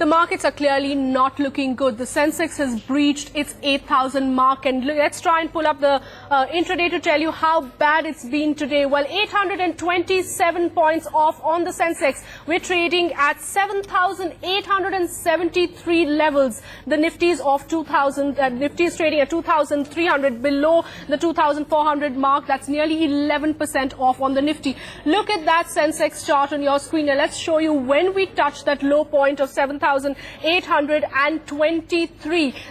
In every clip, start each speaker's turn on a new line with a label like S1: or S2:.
S1: The markets are clearly not looking good. The Sensex has breached its 8,000 mark, and let's try and pull up the intraday to tell you how bad it's been today. Well, 827 points off on the Sensex. We're trading at 7,873 levels. The Nifty is off 2,000. Nifty is trading at 2,300, below the 2,400 mark. That's nearly 11% off on the Nifty. Look at that Sensex chart on your screen. Now, let's show you when we touched that low point of 7,823.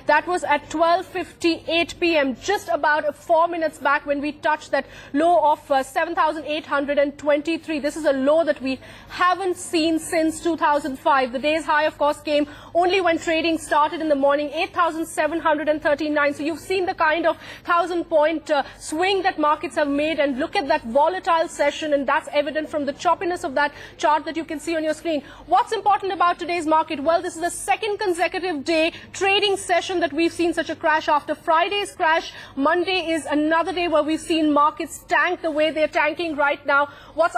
S1: That was at 12:58 p.m. just about 4 minutes back when we touched that low of 7,823. This is a low that we haven't seen since 2005. The day's high, of course, came only when trading started in the morning, 8,739. So you've seen the kind of 1,000-point swing that markets have made, and look at that volatile session, and that's evident from the choppiness of that chart that you can see on your screen. What's important about today's market? Well, this is the second consecutive day trading session that we've seen such a crash. After Friday's crash, Monday is another day where we've seen markets tank the way they're tanking right now. What's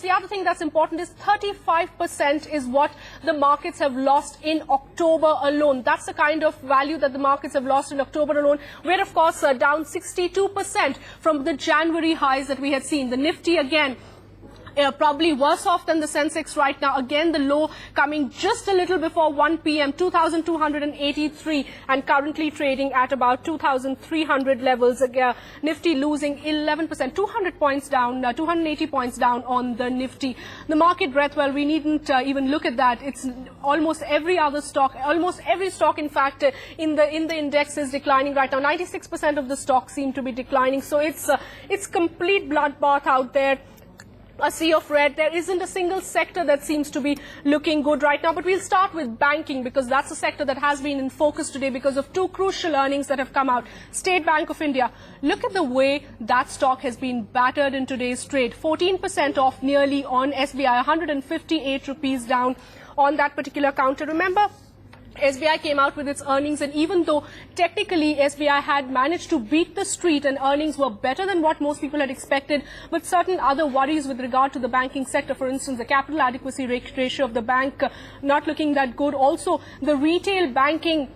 S1: the other thing that's important is 35% is what the markets have lost in October alone. That's the kind of value that the markets have lost in October alone. We're, of course, down 62% from the January highs that we had seen. The Nifty, again, probably worse off than the Sensex right now. Again, the low coming just a little before 1 p.m., 2,283, and currently trading at about 2,300 levels. Again, Nifty losing 11%, 200 points down, 280 points down on the Nifty. The market breadth, well, we needn't even look at that. It's almost every other stock, almost every stock, in fact, in the index is declining right now. 96% of the stocks seem to be declining. So it's complete bloodbath out there. A sea of red. There isn't a single sector that seems to be looking good right now. But we'll start with banking, because that's a sector that has been in focus today because of two crucial earnings that have come out. State Bank of India. Look at the way that stock has been battered in today's trade. 14% off nearly on SBI, 158 rupees down on that particular counter. Remember, SBI came out with its earnings, and even though technically SBI had managed to beat the street and earnings were better than what most people had expected, but certain other worries with regard to the banking sector, for instance, the capital adequacy ratio of the bank not looking that good, also the retail banking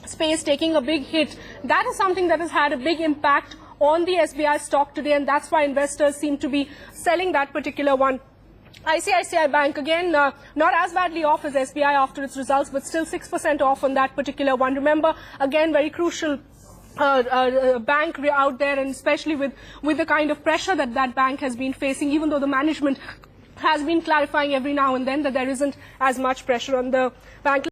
S1: space taking a big hit, that is something that has had a big impact on the SBI stock today, and that's why investors seem to be selling that particular one. ICICI Bank, again, not as badly off as SBI after its results, but still 6% off on that particular one. Remember, again, very crucial bank out there, and especially with the kind of pressure that that bank has been facing, even though the management has been clarifying every now and then that there isn't as much pressure on the bank.